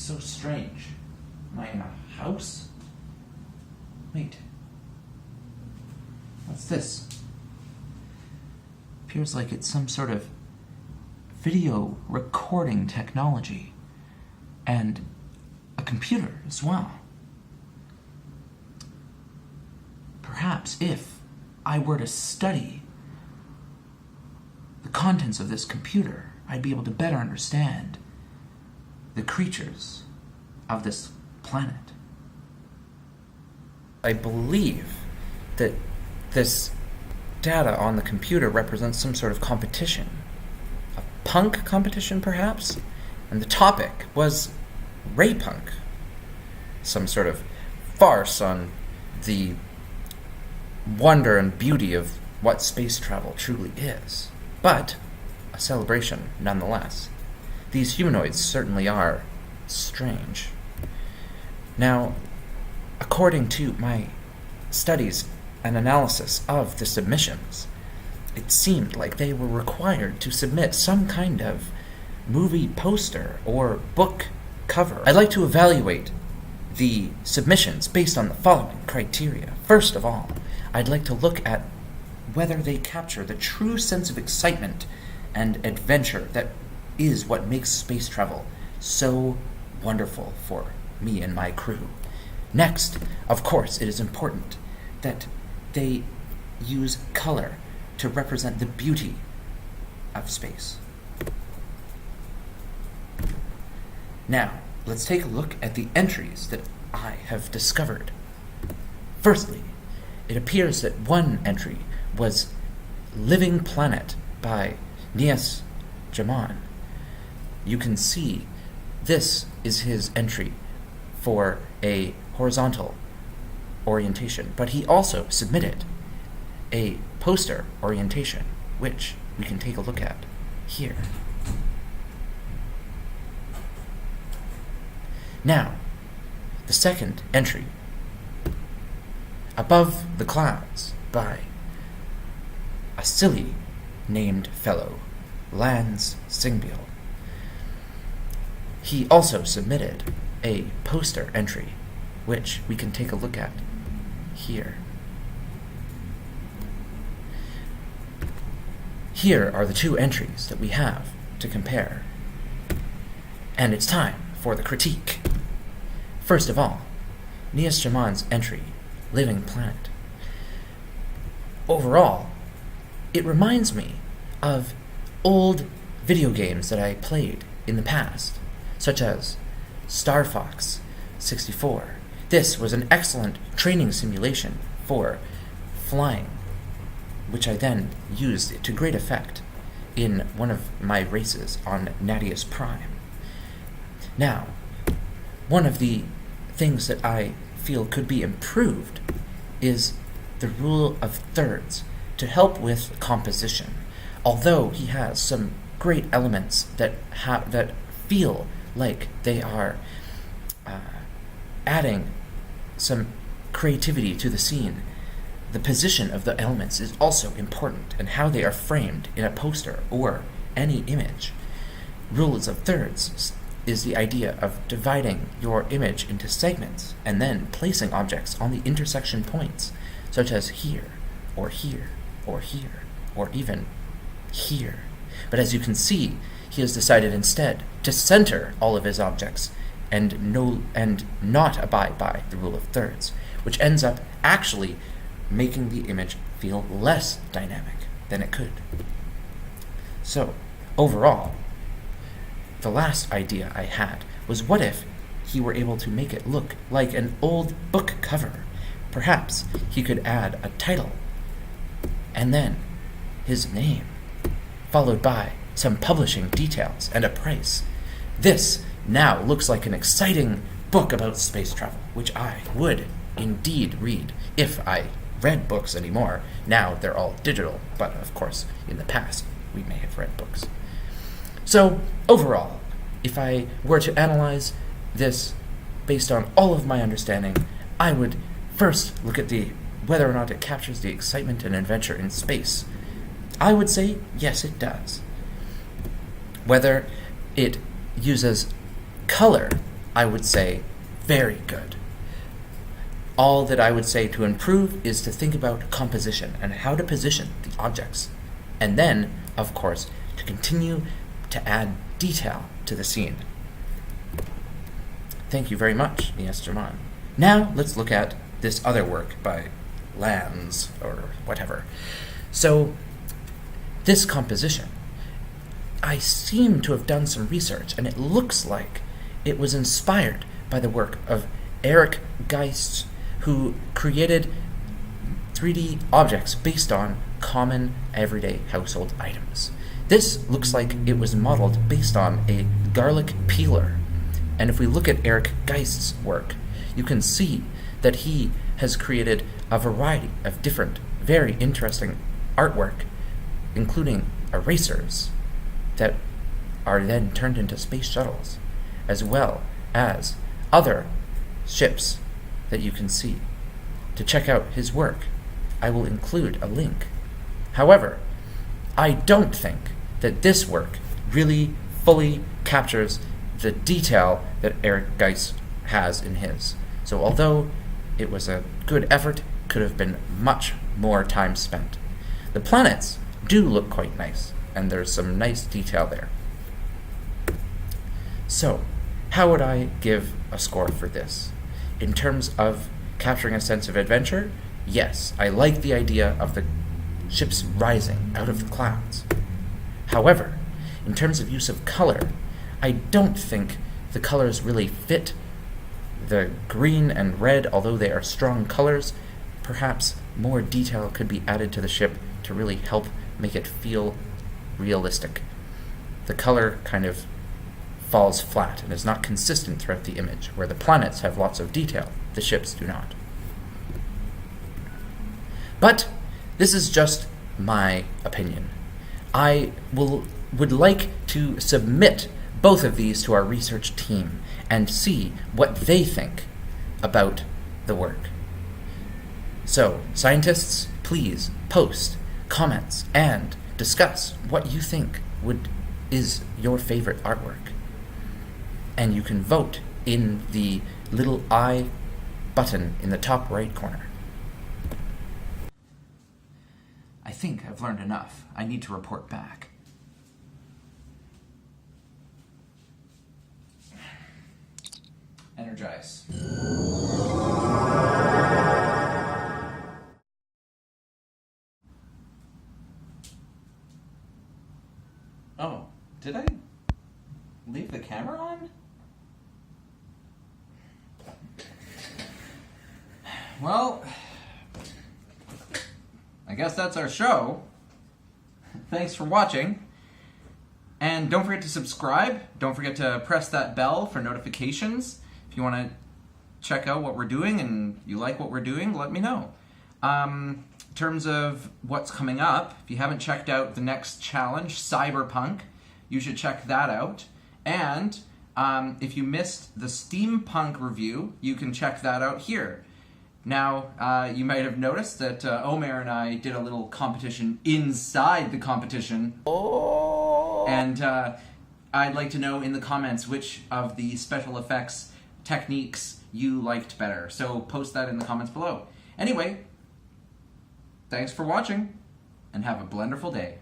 so strange. Am I in a house? Wait. What's this? Appears like it's some sort of video recording technology. And a computer as well. Perhaps if I were to study the contents of this computer, I'd be able to better understand the creatures of this planet. I believe that this data on the computer represents some sort of competition. A punk competition, perhaps? And the topic was RayPunk. Some sort of farce on the wonder and beauty of what space travel truly is. But a celebration nonetheless. These humanoids certainly are strange. Now, according to my studies and analysis of the submissions, it seemed like they were required to submit some kind of movie poster or book cover. I'd like to evaluate the submissions based on the following criteria. First of all, I'd like to look at whether they capture the true sense of excitement and adventure that is what makes space travel so wonderful for me and my crew. Next, of course, it is important that they use color to represent the beauty of space. Now, let's take a look at the entries that I have discovered. Firstly, it appears that one entry was Living Planet by Nias Jaman. You can see this is his entry for a horizontal orientation, but he also submitted a poster orientation, which we can take a look at here. Now, the second entry, Above the Clouds by a silly named fellow, Lance Singbiel. He also submitted a poster entry, which we can take a look at here. Here are the two entries that we have to compare. And it's time for the critique. First of all, Nias Jaman's entry, Living Planet. Overall, it reminds me of old video games that I played in the past, such as Star Fox 64. This was an excellent training simulation for flying, which I then used to great effect in one of my races on Nadius Prime. Now, one of the things that I feel could be improved is the rule of thirds to help with composition. Although he has some great elements that feel like they are adding some creativity to the scene, the position of the elements is also important, and how they are framed in a poster or any image. Rules of thirds is the idea of dividing your image into segments and then placing objects on the intersection points, such as here, or here, or here, or even here. But as you can see, he has decided instead to center all of his objects and not abide by the rule of thirds, which ends up actually making the image feel less dynamic than it could. So, overall, the last idea I had was, what if he were able to make it look like an old book cover? Perhaps he could add a title, and then his name, followed by some publishing details and a price. This now looks like an exciting book about space travel, which I would indeed read if I read books anymore. Now they're all digital, but of course, in the past, we may have read books. So, overall, if I were to analyze this based on all of my understanding, I would first look at whether or not it captures the excitement and adventure in space. I would say, yes, it does. Whether it uses color, I would say very good. All that I would say to improve is to think about composition and how to position the objects. And then, of course, to continue to add detail to the scene. Thank you very much, Yes German. Now, let's look at this other work by Lands, or whatever. So, this composition, I seem to have done some research, and it looks like it was inspired by the work of Eric Geist, who created 3D objects based on common everyday household items. This looks like it was modeled based on a garlic peeler. And if we look at Eric Geist's work, you can see that he has created a variety of different, very interesting artwork, including erasers that are then turned into space shuttles, as well as other ships that you can see. To check out his work, I will include a link. However, I don't think that this work really fully captures the detail that Eric Geist has in his. So although it was a good effort, could have been much more time spent. The planets do look quite nice, and there's some nice detail there. So, how would I give a score for this? In terms of capturing a sense of adventure, yes, I like the idea of the ships rising out of the clouds. However, in terms of use of color, I don't think the colors really fit the green and red, although they are strong colors. Perhaps more detail could be added to the ship to really help make it feel realistic. The color kind of falls flat and is not consistent throughout the image, where the planets have lots of detail, the ships do not. But this is just my opinion. I would like to submit both of these to our research team and see what they think about the work. So, scientists, please post comments and discuss what you think is your favorite artwork. And you can vote in the little I button in the top right corner. I think I've learned enough. I need to report back. Energize. Oh, did I leave the camera on? Well, I guess that's our show. Thanks for watching. And don't forget to subscribe. Don't forget to press that bell for notifications. If you want to check out what we're doing and you like what we're doing, let me know. In terms of what's coming up, if you haven't checked out the next challenge, Cyberpunk, you should check that out. And if you missed the steampunk review, you can check that out here. Now, you might have noticed that Omer and I did a little competition inside the competition. Oh. And I'd like to know in the comments which of the special effects techniques you liked better. So post that in the comments below. Anyway, thanks for watching, and have a blenderful day.